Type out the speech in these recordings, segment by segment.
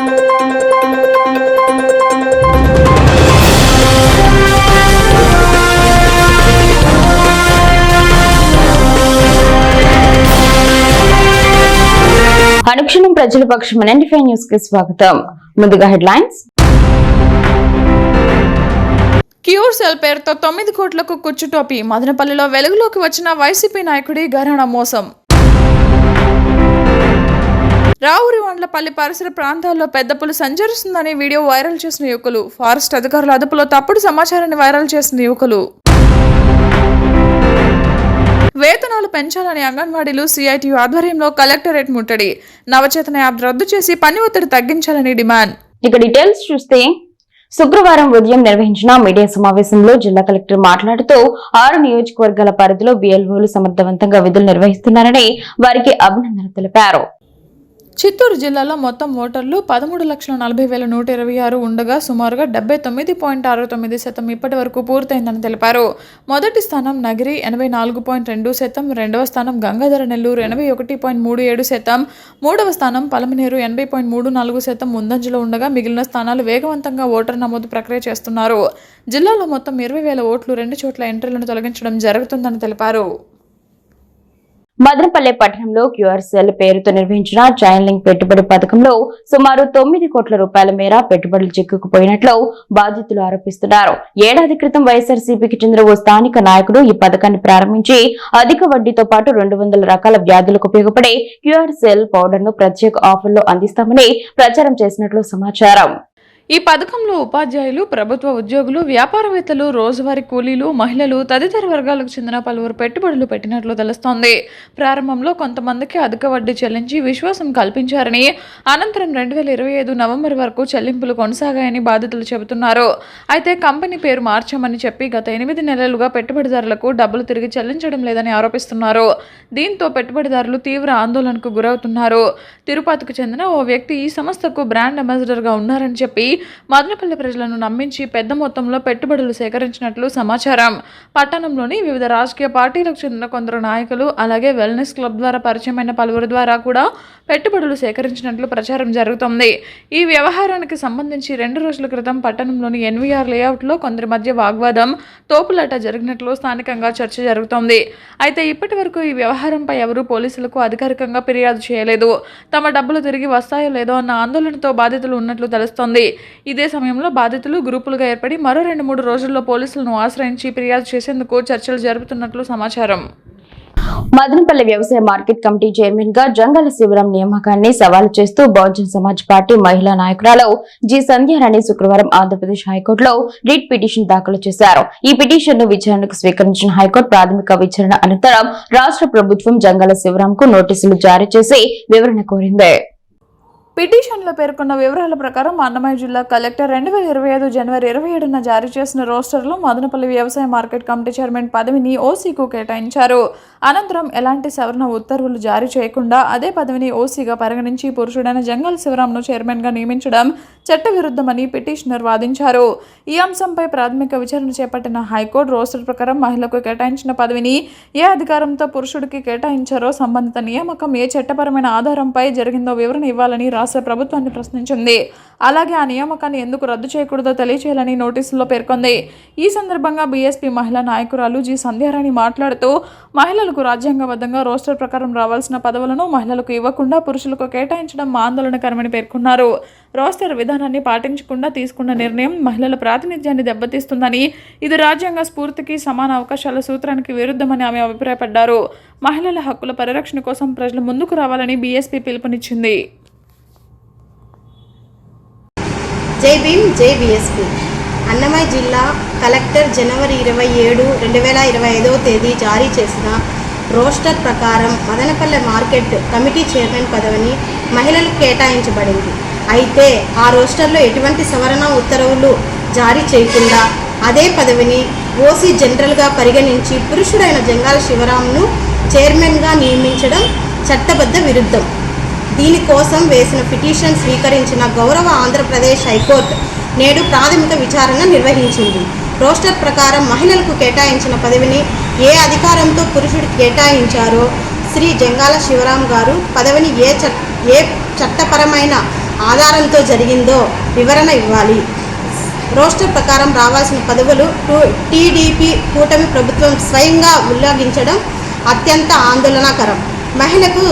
అనుక్షణం ప్రజల పక్షం 95 న్యూస్ కి స్వాగతం. ముందుగా హెడ్లైన్స్. క్యూర్ సెల్ పేరుతో 9 కోట్లకు కుచ్చుటోపీ. మదనపల్లిలో వెలుగులోకి వచ్చిన వైసీపీ నాయకుడి ఘరానా మోసం. రావురివండ్లపల్లి పరిసర ప్రాంతాల్లో పెద్ద పులి సంచరిస్తుందని వీడియో వైరల్ చేసిన యువకులు. ఫారెస్ట్ అధికారుల అదుపులో తప్పుడు సమాచారాన్ని వైరల్ చేసిన యువకులు. వేతనాలు పెంచాలని అంగన్వాడీలు సిఐటియు ఆధ్వర్యంలో కలెక్టరేట్ ముట్టడి. నవచేతన యాప్ రద్దు చేసి పని ఒత్తిడి తగ్గించాలని డిమాండ్. ఇక డీటెయిల్స్ చూస్తే శుక్రవారం ఉదయం నిర్వహించిన మీడియా సమావేశంలో జిల్లా కలెక్టర్ మాట్లాడుతూ 6 నియోజకవర్గాల పరిధిలో బిఎల్ఓలు సమర్థవంతంగా విధులు నిర్వహిస్తున్నారని వారికి అభినందనలు తెలిపారు. చిత్తూరు జిల్లాలో మొత్తం ఓటర్లు 13,40,126 ఉండగా సుమారుగా 79.69% ఇప్పటి వరకు పూర్తయిందని తెలిపారు. మొదటి స్థానం నగిరి 84.2%, రెండవ స్థానం గంగాధర నెల్లూరు 81.37%, మూడవ స్థానం పలమనేరు 80.34% ముందంజలో ఉండగా మిగిలిన స్థానాలు వేగవంతంగా ఓటర్ నమోదు ప్రక్రియ చేస్తున్నారు. జిల్లాలో మొత్తం 20,000 ఓట్లు 2 చోట్ల ఎంట్రీలను తొలగించడం జరుగుతుందని తెలిపారు. మదనపల్లె పట్టణంలో క్యూఆర్ సెల్ పేరుతో నిర్వహించిన చైన్ లింక్ పెట్టుబడి పథకంలో సుమారు 9 కోట్ల రూపాయల మేర పెట్టుబడులు చిక్కుకుపోయినట్లు బాధితులు ఆరోపిస్తున్నారు. ఏడాది క్రితం వైఎస్ఆర్సీపీకి చెందిన ఓ స్థానిక నాయకుడు ఈ పథకాన్ని ప్రారంభించి అధిక వడ్డీతో పాటు 200 రకాల వ్యాధులకు ఉపయోగపడే క్యూఆర్ సెల్ పౌడర్ ను ప్రత్యేక ఆఫర్లో అందిస్తామని ప్రచారం చేసినట్లు సమాచారం. ఈ పథకంలో ఉపాధ్యాయులు, ప్రభుత్వ ఉద్యోగులు, వ్యాపారవేత్తలు, రోజువారీ కూలీలు, మహిళలు తదితర వర్గాలకు చెందిన పలువురు పెట్టుబడులు పెట్టినట్లు తెలుస్తోంది. ప్రారంభంలో కొంతమందికి అధిక వడ్డీ చెల్లించి విశ్వాసం కల్పించారని, అనంతరం 2025 నవంబర్ వరకు చెల్లింపులు కొనసాగాయని బాధితులు చెబుతున్నారు. అయితే కంపెనీ పేరు మార్చామని చెప్పి గత 8 నెలలుగా పెట్టుబడిదారులకు డబ్బులు తిరిగి చెల్లించడం లేదని ఆరోపిస్తున్నారు. దీంతో పెట్టుబడిదారులు తీవ్ర ఆందోళనకు గురవుతున్నారు. తిరుపతికి చెందిన ఓ వ్యక్తి ఈ సంస్థకు బ్రాండ్ అంబాసిడర్గా ఉన్నారని చెప్పి మదనపల్లి ప్రజలను నమ్మించి పెద్ద మొత్తంలో పెట్టుబడులు సేకరించినట్లు సమాచారం. పట్టణంలోని వివిధ రాజకీయ పార్టీలకు చెందిన కొందరు నాయకులు, అలాగే వెల్నెస్ క్లబ్ ద్వారా పరిచయమైన పలువురు ద్వారా కూడా పెట్టుబడులు సేకరించినట్లు ప్రచారం జరుగుతోంది. ఈ వ్యవహారానికి సంబంధించి 2 రోజుల క్రితం పట్టణంలోని ఎన్వీఆర్ లేఅవుట్లో కొందరి మధ్య వాగ్వాదం, తోపులాట జరిగినట్లు స్థానికంగా చర్చ జరుగుతోంది. అయితే ఇప్పటి వరకు ఈ వ్యవహారంపై ఎవరూ పోలీసులకు అధికారికంగా ఫిర్యాదు చేయలేదు. తమ డబ్బులు తిరిగి వస్తాయో లేదో అన్న ఆందోళనతో బాధితులు ఉన్నట్లు తెలుస్తోంది. ఇదే సమయంలో బాధితులు గ్రూపులుగా ఏర్పడి మరో 2-3 రోజుల్లో పోలీసులను ఆశ్రయించి ఫిర్యాదు చేసేందుకు చర్చలు జరుపుతున్నట్లు సమాచారం. మదనపల్లి వ్యవసాయ మార్కెట్ కమిటీ చైర్మన్ గా జంగాల శివరాం నియామకాన్ని సవాలు చేస్తూ బహుజన్ సమాజ్ పార్టీ మహిళా నాయకురాలు జి సంధ్యారాణి శుక్రవారం ఆంధ్రప్రదేశ్ హైకోర్టులో రిట్ పిటిషన్ దాఖలు చేశారు. ఈ పిటిషన్ ను విచారణకు స్వీకరించిన హైకోర్టు ప్రాథమిక విచారణ అనంతరం రాష్ట్ర ప్రభుత్వం జంగాల శివరాం కు నోటీసులు జారీ చేసి వివరణ కోరింది. పిటిషన్లో పేర్కొన్న వివరాల ప్రకారం అన్నమయ్య జిల్లా కలెక్టర్ 2025 జనవరి 27న జారీ చేసిన రోస్టర్లో మదనపల్లి వ్యవసాయ మార్కెట్ కమిటీ చైర్మన్ పదవిని ఓసీకు కేటాయించారు. అనంతరం ఎలాంటి సవరణ ఉత్తర్వులు జారీ చేయకుండా అదే పదవిని ఓసీగా పరిగణించి పురుషుడైన జంగాల శివరాంను చైర్మన్గా నియమించడం చట్టవిరుద్ధమని పిటిషనర్ వాదించారు. ఈ అంశంపై ప్రాథమిక విచారణ చేపట్టిన హైకోర్టు రోస్టర్ ప్రకారం మహిళకు కేటాయించిన పదవిని ఏ అధికారంతో పురుషుడికి కేటాయించారో, సంబంధిత నియామకం ఏ చట్టపరమైన ఆధారంపై జరిగిందో వివరణ ఇవ్వాలని రాష్ట్ర ప్రభుత్వాన్ని ప్రశ్నించింది. అలాగే ఆ నియామకాన్ని ఎందుకు రద్దు చేయకూడదో తెలియచేయాలని నోటీసుల్లో పేర్కొంది. ఈ సందర్భంగా బీఎస్పీ మహిళా నాయకురాలు జి సంధ్యారాణి మాట్లాడుతూ మహిళలకు రాజ్యాంగబద్ధంగా రోస్టర్ ప్రకారం రావాల్సిన పదవులను మహిళలకు ఇవ్వకుండా పురుషులకు కేటాయించడం ఆందోళనకరమని పేర్కొన్నారు. రోస్టర్ విధానాన్ని పాటించకుండా తీసుకున్న నిర్ణయం మహిళల ప్రాతినిధ్యాన్ని దెబ్బతీస్తుందని, ఇది రాజ్యాంగ స్ఫూర్తికి, సమాన అవకాశాల సూత్రానికి విరుద్ధమని ఆమె అభిప్రాయపడ్డారు. మహిళల హక్కుల పరిరక్షణ కోసం ప్రజలు ముందుకు రావాలని బీఎస్పీ పిలుపునిచ్చింది. జై భీమ్, జై బీఎస్పీ. అన్నమయ్య జిల్లా కలెక్టర్ జనవరి 27, 2025 తేదీ జారీ చేసిన రోస్టర్ ప్రకారం మదనపల్లె మార్కెట్ కమిటీ చైర్మన్ పదవిని మహిళలకు కేటాయించబడింది. అయితే ఆ రోస్టర్లో ఎటువంటి సవరణ ఉత్తర్వులు జారీ చేయకుండా అదే పదవిని ఓసీ జనరల్గా పరిగణించి పురుషుడైన జంగాల శివరాంను చైర్మన్గా నియమించడం చట్టబద్ధ విరుద్ధం. దీనికోసం వేసిన పిటిషన్ స్వీకరించిన గౌరవ ఆంధ్రప్రదేశ్ హైకోర్టు నేడు ప్రాథమిక విచారణ నిర్వహించింది. రోస్టర్ ప్రకారం మహిళలకు కేటాయించిన పదవిని ఏ అధికారంతో పురుషుడికి కేటాయించారో శ్రీ జంగాల శివరాం గారు పదవిని ఏ చట్టపరమైన ఆధారంతో జరిగిందో వివరణ ఇవ్వాలి. రోస్టర్ ప్రకారం రావాల్సిన పదవులు టీడీపీ కూటమి ప్రభుత్వం స్వయంగా ఉల్లంఘించడం అత్యంత ఆందోళనకరం. మహిళకు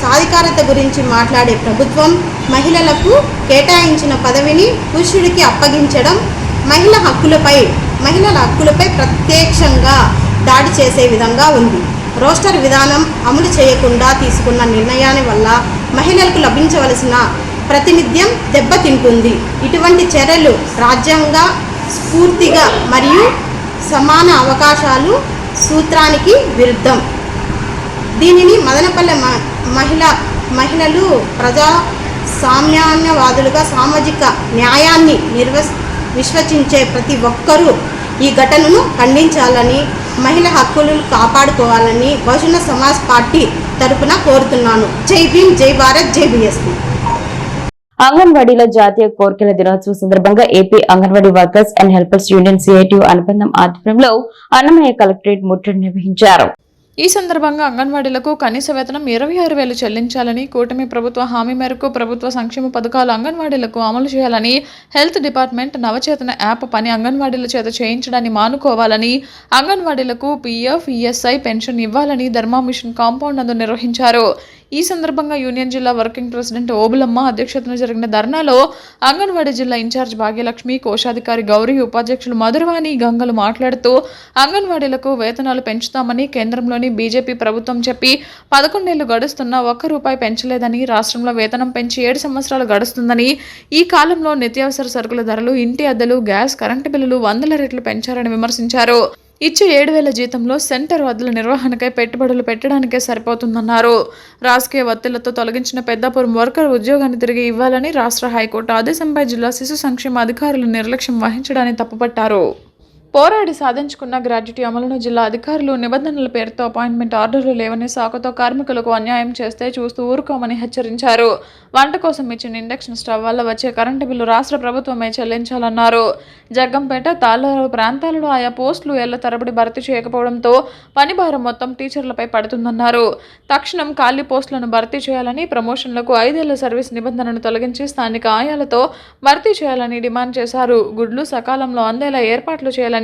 సాధికారత గురించి మాట్లాడే ప్రభుత్వం మహిళలకు కేటాయించిన పదవిని పురుషుడికి అప్పగించడం మహిళల హక్కులపై ప్రత్యక్షంగా దాడి చేసే విధంగా ఉంది. రోస్టర్ విధానం అమలు చేయకుండా తీసుకున్న నిర్ణయాన్ని వల్ల మహిళలకు లభించవలసిన ప్రాతినిధ్యం దెబ్బతింటుంది. ఇటువంటి చర్యలు రాజ్యాంగ స్ఫూర్తిగా మరియు సమాన అవకాశాలు సూత్రానికి విరుద్ధం. దీనిని మదనపల్లె మహిళలు ప్రజా సామాన్యవాదులుగా సామాజిక న్యాయాన్ని విశ్వసించే ప్రతి ఒక్కరూ ఈ ఘటనను ఖండించాలని, మహిళా హక్కులను కాపాడుకోవాలని బహుజన సమాజ్ పార్టీ తరపున కోరుతున్నాను. జై భీమ్, జై భారత్, జై బీఎస్పీ. అంగన్వాడీలో జాతీయ కోర్కెల దినోత్సవం సందర్భంగా AP anganwadi workers and helpers union CITU అనుబంధం ఆధ్వర్యంలో అన్నమయ్య కలెక్టరేట్ ముట్టడి నిర్వహించారు. ఈ సందర్భంగా అంగన్వాడీలకు కనీస వేతనం 26,000 చెల్లించాలని, కూటమి ప్రభుత్వ హామీ మేరకు ప్రభుత్వ సంక్షేమ పథకాలు అంగన్వాడీలకు అమలు చేయాలని, హెల్త్ డిపార్ట్మెంట్ నవచేతన యాప్ పని అంగన్వాడీల చేత చేయించడాన్ని మానుకోవాలని, అంగన్వాడీలకు పీఎఫ్, ఈఎస్ఐ పెన్షన్ ఇవ్వాలని ధర్మా మిషన్ కాంపౌండ్ నందు నిర్వహించారు. ఈ సందర్భంగా యూనియన్ జిల్లా వర్కింగ్ ప్రెసిడెంట్ ఓబులమ్మ అధ్యక్షతన జరిగిన ధర్నాలో అంగన్వాడీ జిల్లా ఇన్ఛార్జ్ భాగ్యలక్ష్మి, కోశాధికారి గౌరీ, ఉపాధ్యక్షులు మధురవాణి, గంగలు మాట్లాడుతూ అంగన్వాడీలకు వేతనాలు పెంచుతామని కేంద్రంలోని బీజేపీ ప్రభుత్వం చెప్పి 11 ఏళ్లు గడుస్తున్నా ₹1 పెంచలేదని, రాష్ట్రంలో వేతనం పెంచి 7 సంవత్సరాలు గడుస్తుందని, ఈ కాలంలో నిత్యావసర సరుకుల ధరలు, ఇంటి అద్దెలు, గ్యాస్, కరెంటు బిల్లులు 100 రెట్లు పెంచారని విమర్శించారు. ఇచ్చే 7,000 జీతంలో సెంటర్ వద్దుల నిర్వహణకై పెట్టుబడులు పెట్టడానికే సరిపోతుందన్నారు. రాజకీయ ఒత్తిళ్లతో తొలగించిన పెద్దాపురం వర్కర్ ఉద్యోగాన్ని తిరిగి ఇవ్వాలని రాష్ట్ర హైకోర్టు ఆదేశంపై జిల్లా శిశు సంక్షేమ అధికారులు నిర్లక్ష్యం వహించడాన్ని తప్పుపట్టారు. పోరాడి సాధించుకున్న గ్రాడ్యుటీ అమలును జిల్లా అధికారులు నిబంధనల పేరుతో అపాయింట్మెంట్ ఆర్డర్లు లేవని, సాకుతో కార్మికులకు అన్యాయం చేస్తే చూస్తూ ఊరుకోమని హెచ్చరించారు. వంట కోసం ఇచ్చిన ఇండక్షన్ స్టవ్ వల్ల వచ్చే కరెంటు బిల్లు రాష్ట్ర ప్రభుత్వమే చెల్లించాలన్నారు. జగ్గంపేట, తాళ్ళూరు ప్రాంతాలలో ఆయా పోస్టులు ఏళ్ల తరబడి భర్తీ చేయకపోవడంతో పని భారం మొత్తం టీచర్లపై పడుతుందన్నారు. తక్షణం ఖాళీ పోస్టులను భర్తీ చేయాలని, ప్రమోషన్లకు 5 ఏళ్ల సర్వీస్ నిబంధనను తొలగించి స్థానిక ఆయాలతో భర్తీ చేయాలని డిమాండ్ చేశారు. గుడ్లు సకాలంలో అందేలా ఏర్పాట్లు చేయాలని,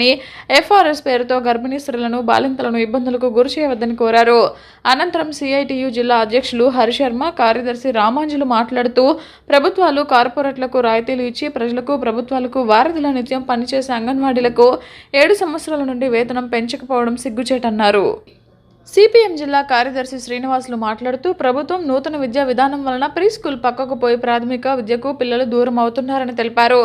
ఎఫ్ఆర్ఎస్ పేరుతో గర్భిణీ స్త్రీలను, బాలింతలను ఇబ్బందులకు గురి చేయవద్దని కోరారు. అనంతరం సిఐటియు జిల్లా అధ్యక్షులు హరిశర్మ, కార్యదర్శి రామాంజులు మాట్లాడుతూ ప్రభుత్వాలు కార్పొరేట్లకు రాయితీలు ఇచ్చి ప్రజలకు, ప్రభుత్వాలకు వారధిలా నిత్యం పనిచేసే అంగన్వాడీలకు 7 సంవత్సరాల నుండి వేతనం పెంచకపోవడం సిగ్గుచేటన్నారు. సిపిఎం జిల్లా కార్యదర్శి శ్రీనివాసులు మాట్లాడుతూ ప్రభుత్వం నూతన విద్యా విధానం వలన ప్రీ స్కూల్ పక్కకు పోయి ప్రాథమిక విద్యకు పిల్లలు దూరం అవుతున్నారని తెలిపారు.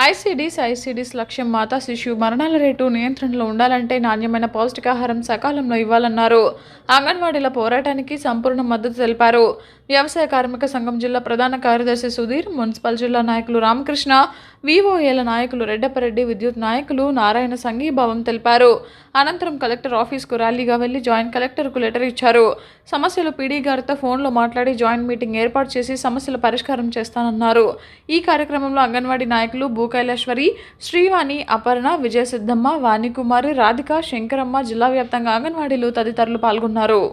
ఐసిడిస్ లక్ష్యం మాతా శిశు మరణాల రేటు నియంత్రణలో ఉండాలంటే నాణ్యమైన పౌష్టికాహారం సకాలంలో ఇవ్వాలన్నారు. అంగన్వాడీల పోరాటానికి సంపూర్ణ మద్దతు తెలిపారు. వ్యవసాయ కార్మిక సంఘం జిల్లా ప్రధాన కార్యదర్శి సుధీర్, మున్సిపల్ జిల్లా నాయకులు రామకృష్ణ, వివోఏల నాయకులు రెడ్డపరెడ్డి, విద్యుత్ నాయకులు నారాయణ సంఘీభావం తెలిపారు. అనంతరం కలెక్టర్ ఆఫీస్కు ర్యాలీగా వెళ్లి జాయింట్ కలెక్టర్కు లెటర్ ఇచ్చారు. సమస్యలు పీడీ గారితో ఫోన్లో మాట్లాడి జాయింట్ మీటింగ్ ఏర్పాటు చేసి సమస్యల పరిష్కారం చేస్తానన్నారు. ఈ కార్యక్రమంలో అంగన్వాడీ నాయకులు భూకైలేశ్వరి, శ్రీవాణి, అపర్ణ, విజయసిద్ధమ్మ, వాణికుమారి, రాధిక, శంకరమ్మ, జిల్లా వ్యాప్తంగా అంగన్వాడీలు తదితరులు పాల్గొన్నారు.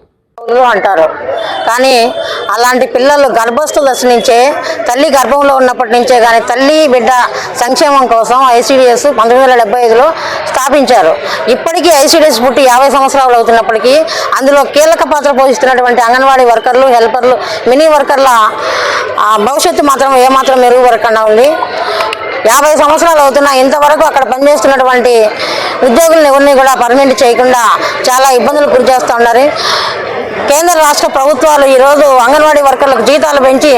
అంటారు కానీ అలాంటి పిల్లలు గర్భస్థ దశ నుంచే, తల్లి గర్భంలో ఉన్నప్పటి నుంచే కానీ తల్లి బిడ్డ సంక్షేమం కోసం ఐసిడిఎస్ 1975లో స్థాపించారు. ఇప్పటికీ ఐసిడిఎస్ పుట్టి 50 సంవత్సరాలు అవుతున్నప్పటికీ అందులో కీలక పాత్ర పోషిస్తున్నటువంటి అంగన్వాడీ వర్కర్లు, హెల్పర్లు, మినీ వర్కర్ల భవిష్యత్తు మాత్రం ఏమాత్రం మెరుగుపడకుండా ఉంది. 50 సంవత్సరాలు అవుతున్నా ఇంతవరకు అక్కడ పనిచేస్తున్నటువంటి ఉద్యోగులను ఎవరిని కూడా పర్మనెంట్ చేయకుండా చాలా ఇబ్బందులు గురి చేస్తూ ఉన్నారు. కేంద్ర రాష్ట్ర ప్రభుత్వాలు ఈరోజు అంగన్వాడీ వర్కర్లకు జీతాలు పెంచి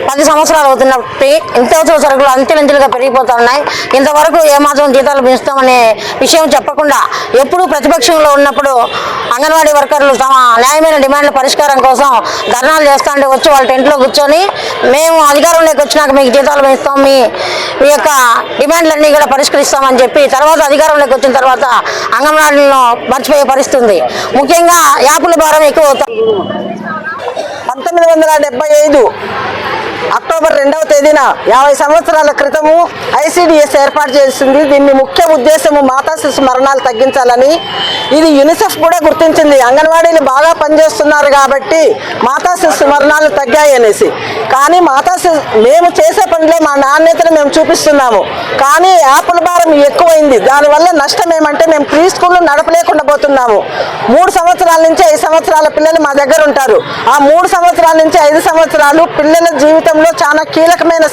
10 సంవత్సరాలు అవుతున్నప్పటికీ నిత్యావసర సరుకులు అంచెలంచెలుగా పెరిగిపోతూ ఉన్నాయి. ఇంతవరకు ఏమాత్రం జీతాలు పెంచుతామనే విషయం చెప్పకుండా ఎప్పుడూ ప్రతిపక్షంలో ఉన్నప్పుడు అంగన్వాడీ వర్కర్లు తమ న్యాయమైన డిమాండ్ల పరిష్కారం కోసం ధర్నాలు చేస్తుంటే వచ్చి వాళ్ళ టెంట్లో కూర్చొని మేము అధికారంలోకి వచ్చినాక మీకు జీతాలు పెంచుతాం, మీ యొక్క డిమాండ్లన్నీ కూడా పరిష్కరిస్తామని చెప్పి తర్వాత అధికారంలోకి వచ్చిన తర్వాత అంగన్వాడీలను మర్చిపోయే పరిస్థితుంది. ముఖ్యంగా యాపుల భారం ఎక్కువ అవుతుంది. 1975 అక్టోబర్ 2వ తేదీన 50 సంవత్సరాల క్రితము ఐసిడిఎస్ ఏర్పాటు చేసింది. దీన్ని ముఖ్య ఉద్దేశము మాతా శిశు మరణాలు తగ్గించాలని. ఇది యునిసెఫ్ కూడా గుర్తించింది. అంగన్వాడీలు బాగా పనిచేస్తున్నారు కాబట్టి మాతా శిశు మరణాలు తగ్గాయి అనేసి. కానీ మేము చేసే పనిలో మా నాణ్యతను మేము చూపిస్తున్నాము. కానీ యాప్ల భారం ఎక్కువైంది. దానివల్ల నష్టం ఏమంటే మేము ప్రీ స్కూల్ నడపలేకుండా పోతున్నాము. 3 సంవత్సరాల నుంచి 5 సంవత్సరాల పిల్లలు మా దగ్గర ఉంటారు. ఆ 3 సంవత్సరాల నుంచి 5 సంవత్సరాలు పిల్లల జీవితంలో చాలా కీలకమైన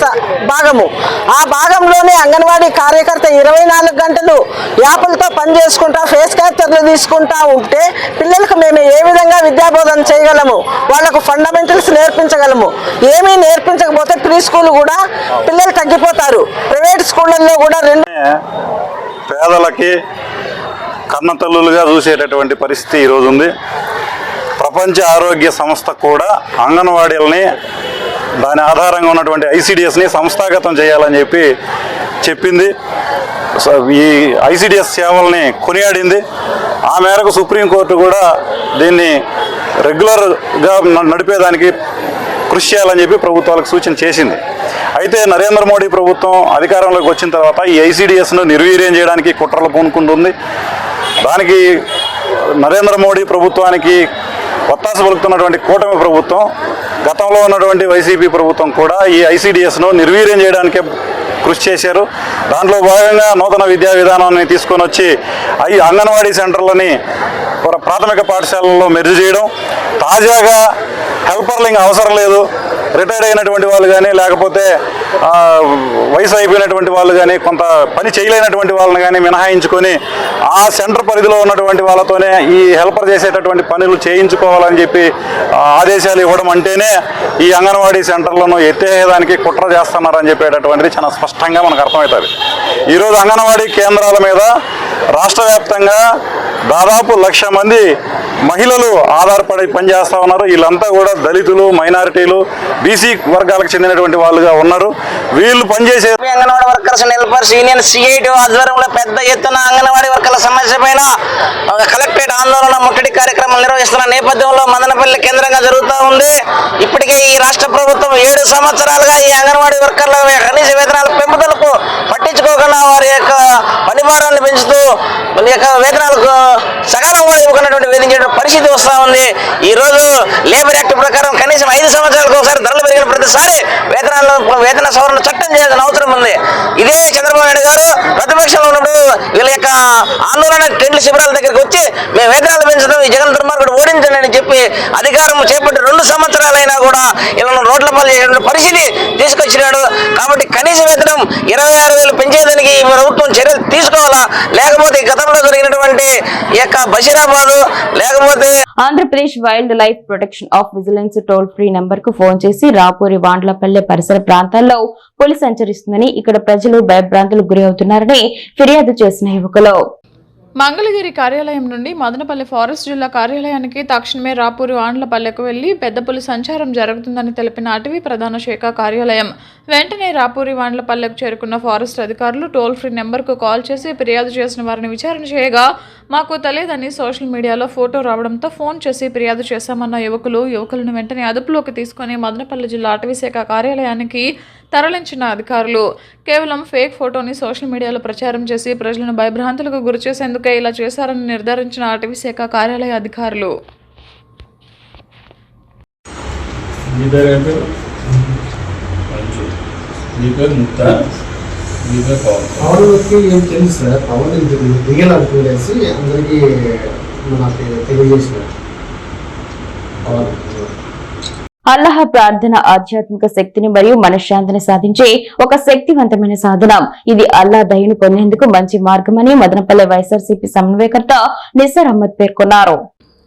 భాగము. ఆ భాగంలోనే అంగన్వాడీ కార్యకర్త 24 గంటలు యాప్లతో పనిచేసుకుంటా ఫేస్ క్యాప్చర్లు తీసుకుంటా ఉంటే పిల్లలకు మేము ఏ విధంగా విద్యాబోధన చేయగలము, వాళ్లకు ఫండమెంటల్స్ నేర్పించగలము. ఏమీ నేర్పించకపోతే ప్రీ స్కూల్ కూడా పిల్లలు తగ్గిపోతారు. ప్రైవేట్ స్కూళ్ళల్లో కూడా పేదలకి కన్నతల్లులుగా చూసేటటువంటి పరిస్థితి ఈరోజు ఉంది. ప్రపంచ ఆరోగ్య సంస్థ కూడా అంగన్వాడీలని దాని ఆధారంగా ఉన్నటువంటి ఐసిడిఎస్ని సంస్థాగతం చేయాలని చెప్పింది. ఈ ఐసిడిఎస్ సేవల్ని కొనియాడింది. ఆ మేరకు సుప్రీంకోర్టు కూడా దీన్ని రెగ్యులర్గా నడిపేదానికి కృషి చేయాలని ప్రభుత్వాలకు సూచన చేసింది. అయితే నరేంద్ర మోడీ ప్రభుత్వం అధికారంలోకి వచ్చిన తర్వాత ఈ ఐసిడిఎస్ను నిర్వీర్యం చేయడానికి కుట్రలు పూనుకుంటుంది. దానికి నరేంద్ర మోడీ ప్రభుత్వానికి ఒత్తాస పలుకుతున్నటువంటి కూటమి ప్రభుత్వం, గతంలో ఉన్నటువంటి వైసీపీ ప్రభుత్వం కూడా ఈ ఐసిడిఎస్ను నిర్వీర్యం చేయడానికే కృషి చేశారు. దాంట్లో భాగంగా నూతన విద్యా విధానాన్ని తీసుకొని వచ్చి అంగన్వాడీ సెంటర్లని ప్రాథమిక పాఠశాలల్లో మెర్జ్ చేయడం, తాజాగా హెల్పర్లింగ్ అవసరం లేదు, రిటైర్డ్ అయినటువంటి వాళ్ళు కానీ లేకపోతే వయసు అయిపోయినటువంటి వాళ్ళు కానీ కొంత పని చేయలేనటువంటి వాళ్ళని కానీ మినహాయించుకొని ఆ సెంటర్ పరిధిలో ఉన్నటువంటి వాళ్ళతోనే ఈ హెల్పర్ చేసేటటువంటి పనులు చేయించుకోవాలని ఆదేశాలు ఇవ్వడం అంటేనే ఈ అంగన్వాడీ సెంటర్లను ఎత్తేయడానికి కుట్ర చేస్తున్నారని చెప్పేటటువంటిది చాలా స్పష్టంగా మనకు అర్థమవుతుంది. ఈరోజు అంగన్వాడీ కేంద్రాల మీద రాష్ట్ర వ్యాప్తంగా దాదాపు 1,00,000 మంది మహిళలు ఆధారపడి పనిచేస్తూ ఉన్నారు. వీళ్ళంతా కూడా దళితులు, మైనారిటీలు, బీసీ వర్గాలకు చెందినటువంటి వాళ్ళుగా ఉన్నారు. వీళ్ళు పనిచేసే anganwadi workers helpers union CIT ఆధ్వర్యంలో పెద్ద ఎత్తున అంగన్వాడీ వర్కర్ల సమస్య పైన కలెక్టరేట్ ఆందోళన ముట్టడి కార్యక్రమాలు నిర్వహిస్తున్న నేపథ్యంలో మదనపల్లి కేంద్రంగా జరుగుతూ ఉంది. ఇప్పటికే ఈ రాష్ట్ర ప్రభుత్వం 7 సంవత్సరాలుగా ఈ అంగన్వాడీ వర్కర్ల కనీస వేతనాల పెంపుదలకు పట్టించుకోకుండా వారి యొక్క పనిభారాన్ని పెంచుతూ వాళ్ళ యొక్క వేతనాలకు సకాలంలో ఇవ్వకున్నటువంటి వేధించే పరిస్థితి వస్తూ ఉంది. ఈ రోజు లేబర్ యాక్ట్ ప్రకారం కనీసం 5 సంవత్సరాలకు ఒకసారి ధరలు పెరిగిన ప్రతిసారి వేతన సవరణ చట్టం చేయాల్సిన అవసరం ఉంది. ఇదే చంద్రబాబు నాయుడు గారు ప్రతిపక్షంలో ఉన్నప్పుడు వీళ్ళ యొక్క ఆందోళన టెంట్ల శిబిరాల దగ్గరికి వచ్చి మేము వేతనాలు పెంచడం ఈ జగన్ దుర్మార్గుడు ఓడించండి అని చెప్పి అధికారం చేపట్టి 2 సంవత్సరాలైనా కూడా ఇలా రోడ్ల పాలు చేసే పరిస్థితి తీసుకొచ్చినాడు. కాబట్టి కనీస వేతనం 26,000 పెంచేదానికి ఈ ప్రభుత్వం చర్యలు తీసుకోవాలా, లేకపోతే గతంలో జరిగినటువంటి ఈ యొక్క బషీరాబాద్ లేకపోతే Andhra Pradesh wild life protection of vigilance toll free number కు ఫోన్ చేసి రాపూరి వాండ్లపల్లె పరిసర ప్రాంతాల్లో పులి సంచరిస్తుందని, ఇక్కడ ప్రజలు భయభ్రాంతులకు గురి అవుతున్నారని ఫిర్యాదు చేసిన యువకులు మంగళగిరి కార్యాలయం నుండి మదనపల్లి ఫారెస్ట్ జిల్లా కార్యాలయానికి తక్షణమే రాపూరి వాండ్లపల్లెకు వెళ్లి పెద్ద పులి సంచారం జరుగుతుందని తెలిపిన అటవీ ప్రధాన శాఖ కార్యాలయం వెంటనే రాపూరి వాండ్లపల్లెకు చేరుకున్న ఫారెస్ట్ అధికారులు టోల్ ఫ్రీ నెంబర్కు కాల్ చేసి ఫిర్యాదు చేసిన వారిని విచారణ చేయగా మాకు తెలియదని సోషల్ మీడియాలో ఫోటో రావడంతో ఫోన్ చేసి ఫిర్యాదు చేశామన్న యువకులను వెంటనే అదుపులోకి తీసుకుని మదనపల్లి జిల్లా అటవీ శాఖ కార్యాలయానికి తరలించిన అధికారులు కేవలం ఫేక్ ఫోటోని సోషల్ మీడియాలో ప్రచారం చేసి ప్రజలను భయభ్రాంతులకు గురి చేసేందుకే ఇలా చేశారని నిర్ధారించిన అటవీ శాఖ కార్యాలయ అధికారులు. పవన్కి ఏం తెలుసు సార్, పవన్ రియల్ అనుకునేసి అందరికీ మనకి తెలియజేసినారు. అల్లాహ్ ప్రార్థన ఆధ్యాత్మిక శక్తిని మరియు మనశ్శాంతిని సాధించే ఒక శక్తివంతమైన సాధనం. ఇది అల్లా దయను పొందేందుకు మంచి మార్గమని మదనపల్లె వైఎస్ఆర్సీపీ సమన్వయకర్త నిసార్ అహ్మద్ పేర్కొన్నారు.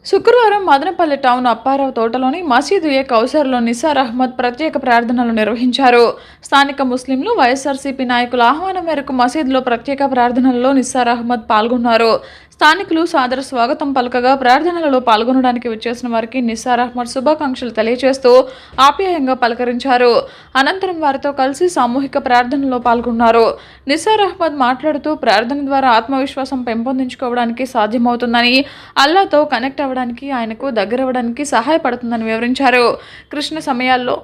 శుక్రవారం మదనపల్లి టౌన్ అప్పారావు తోటలోని మసీదు ఏ కౌసర్లో నిసార్ అహ్మద్ ప్రత్యేక ప్రార్థనలు నిర్వహించారు. స్థానిక ముస్లింలు వైఎస్ఆర్సీపీ నాయకుల ఆహ్వానం మేరకు మసీదులో ప్రత్యేక ప్రార్థనలలో నిసార్ అహ్మద్ పాల్గొన్నారు. స్థానికులు సాదర స్వాగతం పలకగా ప్రార్థనలలో పాల్గొనడానికి వచ్చేసిన వారికి నిసార్ అహ్మద్ శుభాకాంక్షలు తెలియజేస్తూ ఆప్యాయంగా పలకరించారు. అనంతరం వారితో కలిసి సామూహిక ప్రార్థనలో పాల్గొన్నారు. నిసార్ అహ్మద్ మాట్లాడుతూ ప్రార్థన ద్వారా ఆత్మవిశ్వాసం పెంపొందించుకోవడానికి సాధ్యమవుతుందని, అల్లాతో కనెక్ట్ అవ్వడానికి, ఆయనకు దగ్గరవ్వడానికి సహాయపడుతుందని వివరించారు. కృష్ణ సమయాల్లో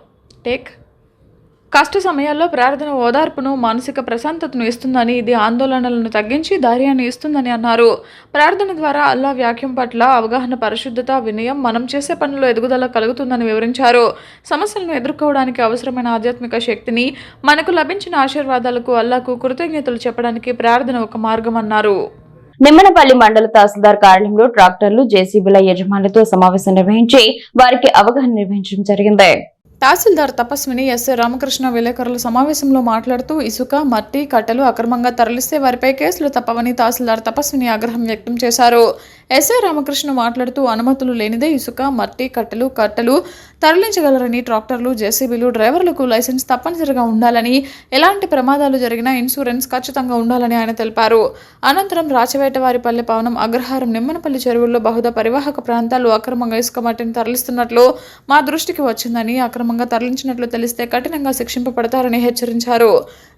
కష్ట సమయాల్లో ప్రార్థన ఓదార్పును, మానసిక ప్రశాంతతను ఇస్తుందని, ఇది ఆందోళనలను తగ్గించి ధైర్యాన్ని ఇస్తుందని అన్నారు. ప్రార్థన ద్వారా అల్లా వాక్యం పట్ల అవగాహన, పరిశుద్ధత, వినయం, మనం చేసే పనుల్లో ఎదుగుదల కలుగుతుందని వివరించారు. సమస్యలను ఎదుర్కోవడానికి అవసరమైన ఆధ్యాత్మిక శక్తిని, మనకు లభించిన ఆశీర్వాదాలకు అల్లాకు కృతజ్ఞతలు చెప్పడానికి ప్రార్థన ఒక మార్గం అన్నారు. నిమ్మనపల్లి మండల తహసీల్దార్ కార్యాలయంలో ట్రాక్టర్లు, జేసీబీల యజమానులతో సమావేశం నిర్వహించి వారికి అవగాహన నిర్వహించడం జరిగింది. తహసీల్దార్ తపస్విని ఎస్ఏ రామకృష్ణ విలేకరుల సమావేశంలో మాట్లాడుతూ ఇసుక, మట్టి, కట్టెలు అక్రమంగా తరలిస్తే వారిపై కేసులు తప్పవని తహసీల్దార్ తపస్విని ఆగ్రహం వ్యక్తం చేశారు. ఎస్ఏ రామకృష్ణ మాట్లాడుతూ అనుమతులు లేనిదే ఇసుక, మట్టి, కట్టెలు తరలించగలరని, ట్రాక్టర్లు, జేసీబీలు డ్రైవర్లకు లైసెన్స్ తప్పనిసరిగా ఉండాలని, ఎలాంటి ప్రమాదాలు జరిగినా ఇన్సూరెన్స్ ఖచ్చితంగా ఉండాలని ఆయన తెలిపారు. అనంతరం రాచవేటవారిపల్లె పవనం, అగ్రహారం, నిమ్మనపల్లి చెరువుల్లో బహుదా పరివాహక ప్రాంతాల్లో అక్రమంగా ఇసుక, మట్టిని తరలిస్తున్నట్లు మా దృష్టికి వచ్చిందని, అక్రమంగా తరలించినట్లు తెలిస్తే కఠినంగా శిక్షింపబడతారని హెచ్చరించారు.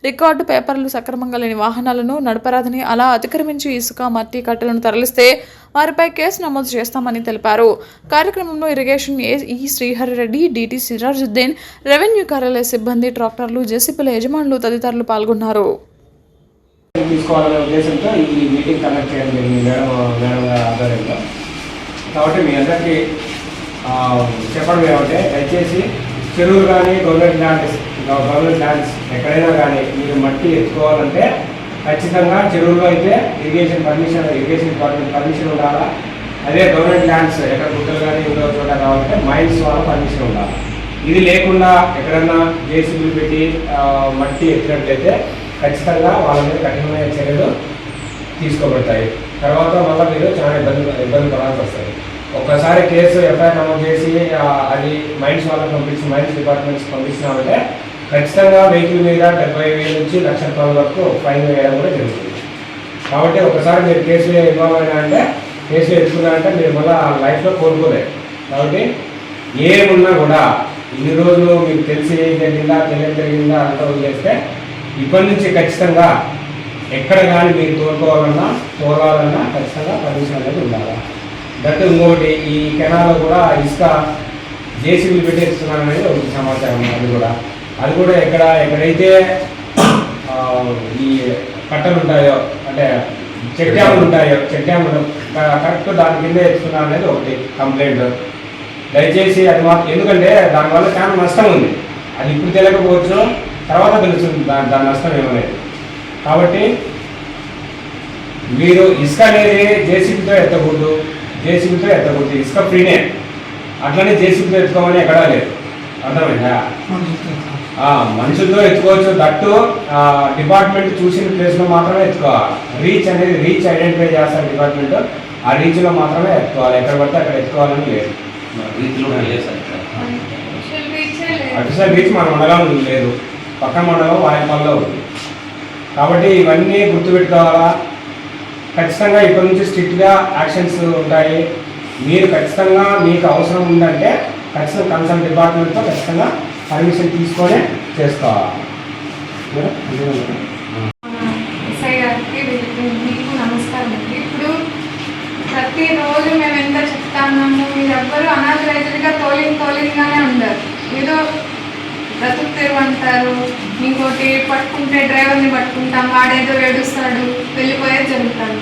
రికార్డు పేపర్లు సక్రమంగా లేని వాహనాలను నడపరాదని, అలా అతిక్రమించి ఇసుక, మట్టి, కట్టెలను తరలిస్తే వారిపై కేసు నమోదు చేస్తామని తెలిపారు. కార్యక్రమంలో irrigation AE Srihari Reddy, DT Sirajuddin, revenue కార్యాలయ సిబ్బంది, ట్రాక్టర్లు, జేసీబీల యజమానులు తదితరులు పాల్గొన్నారు. తీసుకోవాలనే ఉద్దేశంతో ఈ మీటింగ్ కండక్ట్ చేయడం జరిగింది మేడం గారి ఆధ్వర్యంలో. కాబట్టి మీ అందరికీ చెప్పడం ఏమంటే, దయచేసి చెరువులు కానీ గవర్నమెంట్ ల్యాండ్స్ ఎక్కడైనా కానీ మీరు మట్టి ఎత్తుకోవాలంటే ఖచ్చితంగా చెరువుల్లో అయితే ఇరిగేషన్ డిపార్ట్మెంట్ పర్మిషన్ ఉండాలా. అదే గవర్నమెంట్ ల్యాండ్స్ ఎక్కడ గుట్టలు కానీ ఇంకో చోట కావాలంటే మైన్స్ వాళ్ళ పర్మిషన్ ఉండాలి. ఇది లేకుండా ఎక్కడన్నా జేసీబీలు పెట్టి మట్టి ఎత్తినట్లయితే ఖచ్చితంగా వాళ్ళ మీద కఠినమైన చర్యలు తీసుకోబడతాయి. తర్వాత మళ్ళీ మీరు చాలా ఇబ్బంది పడాల్సి వస్తుంది. ఒక్కసారి కేసు ఎఫ్ఐఆర్ నమోదు చేసి అది మైన్స్ వాళ్ళకి మైన్స్ డిపార్ట్మెంట్స్ పంపించినామంటే ఖచ్చితంగా వెహికల్ మీద 70,000 నుంచి 1,00,000 రూపాయల వరకు ఫైన్ వేయడం కూడా జరుగుతుంది. కాబట్టి ఒకసారి మీరు కేసులో ఇన్వాల్వ్ అయినా అంటే, కేసులో ఎత్తుకున్నారంటే మీరు మళ్ళీ లైఫ్లో కోరుకోలేదు. కాబట్టి ఏమున్నా కూడా ఇన్ని రోజులు మీకు తెలిసి జరిగిందా అంతా వదిలేస్తే ఇప్పటి నుంచి ఖచ్చితంగా ఎక్కడ కానీ మీరు తోలాలన్నా ఖచ్చితంగా పర్మిషన్ అనేది ఉండాలి. దట్ ఇంకోటి, ఈ కెనాల్లో కూడా ఇసుక జేసీబీలు పెట్టేస్తున్నారనేది ఒక సమాచారం. అది కూడా ఎక్కడైతే ఈ కట్టలు ఉంటాయో, అంటే చెక్ డ్యాములు కరెక్ట్ దాని కింద ఎత్తుకున్నారు అనేది ఒకటి కంప్లైంట్. దయచేసి అది మాత్రం, ఎందుకంటే దానివల్ల చాలా నష్టం ఉంది. అది ఇప్పుడు తెలియకపోవచ్చు, తర్వాత తెలుస్తుంది దాని నష్టం ఏమనేది. కాబట్టి మీరు ఇసుక అనేది జేసీబీతో ఎత్తకూడదు, ఇసుక ఫ్రీనే. అట్లనే జేసీబీతో ఎత్తుకోమని ఎక్కడా లేదు. అర్థమైందా? మనుషులతో ఎత్తుకోవచ్చు. దట్టు డిపార్ట్మెంట్ చూసిన ప్లేస్లో మాత్రమే ఎత్తుకోవాలి. రీచ్ ఐడెంటిఫై చేస్తారు డిపార్ట్మెంట్. ఆ రీచ్లో మాత్రమే ఎత్తుకోవాలి. ఎక్కడ పడితే అక్కడ ఎత్తుకోవాలని లేదు. అఫీషియల్ రీచ్ మన మండలం లేదు, పక్కన మండలం వాయిపల్లో ఉంది. కాబట్టి ఇవన్నీ గుర్తుపెట్టుకోవాలా. ఖచ్చితంగా ఇప్పటి నుంచి స్ట్రిక్ట్గా యాక్షన్స్ ఉంటాయి. మీరు ఖచ్చితంగా మీకు అవసరం ఉందంటే ఖచ్చితంగా కన్సర్న్ డిపార్ట్మెంట్తో ఖచ్చితంగా పర్మిషన్ తీసుకొని చేసుకోవాలి. ఎస్ఐ గారికి మీకు నమస్కారం అండి. ఇప్పుడు ప్రతిరోజు మేము ఎంత చెప్తాము, మీరు ఎవ్వరూ అనాథరైజ్డ్గా తోలింగ్గానే ఉండరు. ఏదో బ్రతుకు తెరువు అంటారు, ఇంకోటి పట్టుకుంటే డ్రైవర్ని పట్టుకుంటాం, వాడేదో ఏడుస్తాడు, వెళ్ళిపోయేది జరుగుతాడు.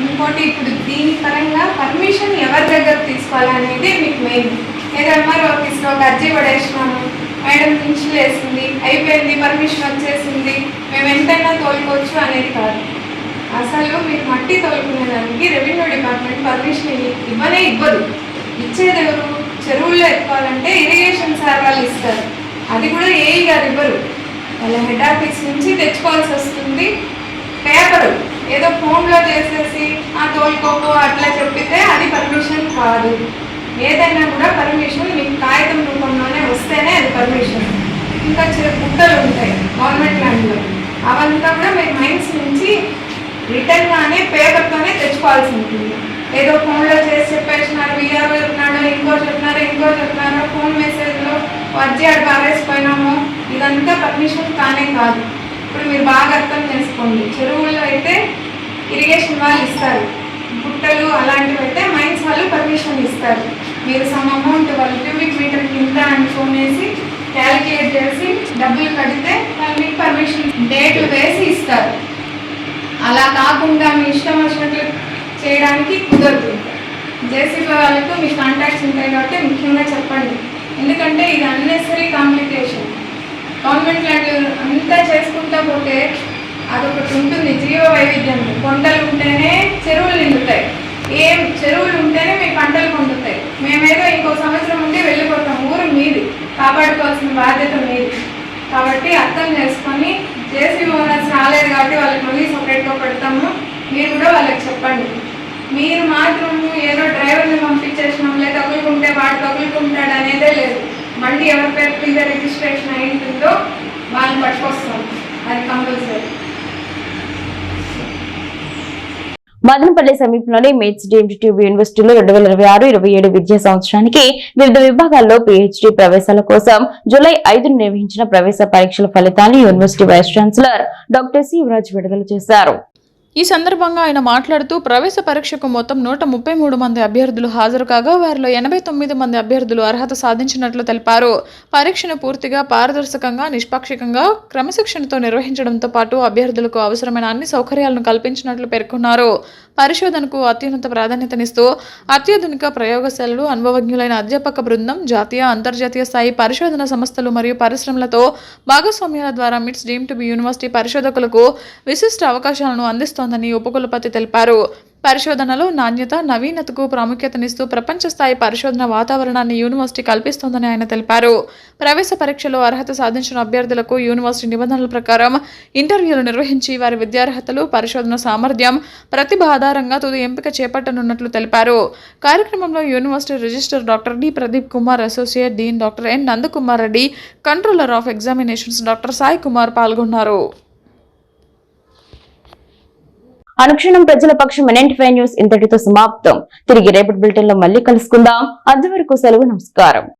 ఇంకోటి, ఇప్పుడు దీని పరంగా పర్మిషన్ ఎవరి దగ్గర తీసుకోవాలనేది మీకు మెయిన్. ఏదో ఎంఆర్ఓ ఆఫీస్లో ఒక అర్జీ పడేసినాము, మేడం పెన్షన్ వేసింది, అయిపోయింది, పర్మిషన్ వచ్చేసింది, మేము ఎంతైనా తోలుకోవచ్చు అనేది కాదు. అసలు మీరు మట్టి తోలుకునేదానికి రెవెన్యూ డిపార్ట్మెంట్ పర్మిషన్ ఇవ్వదు. ఇచ్చేది ఎవరు? చెరువుల్లో ఎత్తుకోవాలంటే ఇరిగేషన్ సార్ వాళ్ళు ఇస్తారు. అది కూడా ఏఈ గారు ఇవ్వరు. వాళ్ళ హెడ్ ఆఫీస్ నుంచి తెచ్చుకోవాల్సి వస్తుంది. పేపరు ఏదో ఫోన్లో చేసేసి తోలుకోకు అట్లా చెప్పితే అది పర్మిషన్ కాదు. ఏదైనా కూడా పర్మిషన్ మీకు కాగితం రూపంలోనే వస్తేనే అది పర్మిషన్. ఇంకా గుట్టలు ఉంటాయి గవర్నమెంట్ ల్యాండ్లో, అవంతా కూడా మీరు మైన్స్ నుంచి రిటర్న్గానే పేపర్తోనే తెచ్చుకోవాల్సి ఉంటుంది. ఏదో ఫోన్లో చేసి చెప్పేసినారు, వీఆర్ఓ చెప్పినాడు, ఇంకో చెప్తున్నారో ఫోన్ మెసేజ్లో వచ్చి అక్కడ పారేసిపోయినాము, ఇదంతా పర్మిషన్ కానే కాదు. ఇప్పుడు మీరు బాగా అర్థం చేసుకోండి. చెరువుల్లో అయితే ఇరిగేషన్ వాళ్ళు ఇస్తారు, గుట్టలు అలాంటివి అయితే మైన్స్ వాళ్ళు పర్మిషన్ ఇస్తారు. మీరు సమ్ అమౌంట్ వాళ్ళు క్యూబిక్ మీటర్ కింద అనుకునేసి క్యాలిక్యులేట్ చేసి డబ్బులు కడితే వాళ్ళు మీకు పర్మిషన్ డేట్లు వేసి ఇస్తారు. అలా కాకుండా మీ ఇష్టం వచ్చినట్లు చేయడానికి కుదరదు. జేసీబీ వాళ్ళకు మీ కాంటాక్ట్స్ ఉంటాయి కాబట్టి ముఖ్యంగా చెప్పండి. ఎందుకంటే ఇది అన్నెసరీ కాంప్లికేషన్. గవర్నమెంట్ ల్యాండ్ అంతా చేసుకుంటా పోతే అదొకటి ఉంటుంది, జీవ వైవిధ్యం. కొండలు ఉంటేనే చెరువులు నిండుతాయి, ఏం చెరువులు ఉంటేనే మీ పంటలు పండుతాయి. మేమేదో ఇంకో సంవత్సరం ఉండి వెళ్ళిపోతాం. ఊరు మీది, కాపాడుకోవాల్సిన బాధ్యత మీది. కాబట్టి అర్థం చేసుకొని జేసీబీ ఓనర్స్ రాలేదు కాబట్టి వాళ్ళకి మళ్ళీ సపరేట్గా పెడతాము. మీరు కూడా వాళ్ళకి చెప్పండి. మీరు మాత్రం ఏదో డ్రైవర్ని పంపించేసినాం, లేదా తగులుకుంటే వాడు తగులుకుంటాడు అనేదే లేదు. బండి ఎవరి పేరు మీద రిజిస్ట్రేషన్ అయి ఉంటుందో వాళ్ళని పట్టుకొస్తాం, అది కంపల్సరీ. మదనపల్లి సమీపంలోని మేట్స్ డీమ్డ్ ట్యూబ్ యూనివర్సిటీలో 2026-27 విద్యా సంవత్సరానికి వివిధ విభాగాల్లో పీహెచ్డీ ప్రవేశాల కోసం జూలై 5 నిర్వహించిన ప్రవేశ పరీక్షల ఫలితాలను university vice chancellor doctor C Yuvaraj విడుదల చేశారు. ఈ సందర్భంగా ఆయన మాట్లాడుతూ ప్రవేశ పరీక్షకు మొత్తం 133 మంది అభ్యర్థులు హాజరు కాగా వారిలో 89 మంది అభ్యర్థులు అర్హత సాధించినట్లు తెలిపారు. పరీక్షను పూర్తిగా పారదర్శకంగా, నిష్పాక్షికంగా, క్రమశిక్షణతో నిర్వహించడంతో పాటు అభ్యర్థులకు అవసరమైన అన్ని సౌకర్యాలను కల్పించినట్లు పేర్కొన్నారు. పరిశోధనకు అత్యున్నత ప్రాధాన్యతనిస్తూ అత్యాధునిక ప్రయోగశాలలు, అనుభవజ్ఞులైన అధ్యాపక బృందం, జాతీయ, అంతర్జాతీయ స్థాయి పరిశోధన సంస్థలు మరియు పరిశ్రమలతో భాగస్వామ్యాల ద్వారా మిట్స్ డీమ్డ్ టు బి యూనివర్సిటీ పరిశోధకులకు విశిష్ట అవకాశాలను అందిస్తోందని ఉపకులపతి తెలిపారు. పరిశోధనలో నాణ్యత, నవీనతకు ప్రాముఖ్యతనిస్తూ ప్రపంచ స్థాయి పరిశోధన వాతావరణాన్ని యూనివర్సిటీ కల్పిస్తోందని ఆయన తెలిపారు. ప్రవేశ పరీక్షలో అర్హత సాధించిన అభ్యర్థులకు యూనివర్సిటీ నిబంధనల ప్రకారం ఇంటర్వ్యూలు నిర్వహించి వారి విద్యార్హతలు, పరిశోధన సామర్థ్యం, ప్రతిభ ఆధారంగా తుది ఎంపిక చేపట్టనున్నట్లు తెలిపారు. కార్యక్రమంలో university registrar doctor D Pradeep Kumar, associate dean doctor N Nandakumar Reddy, controller of examinations doctor Sai Kumar పాల్గొన్నారు. అనుక్షణం ప్రజల పక్షం NNT5 న్యూస్ ఇంతటితో సమాప్తం. తిరిగి రేపటి బులెటిన్ లో మళ్ళీ కలుసుకుందాం. అంతవరకు సెలవు, నమస్కారం.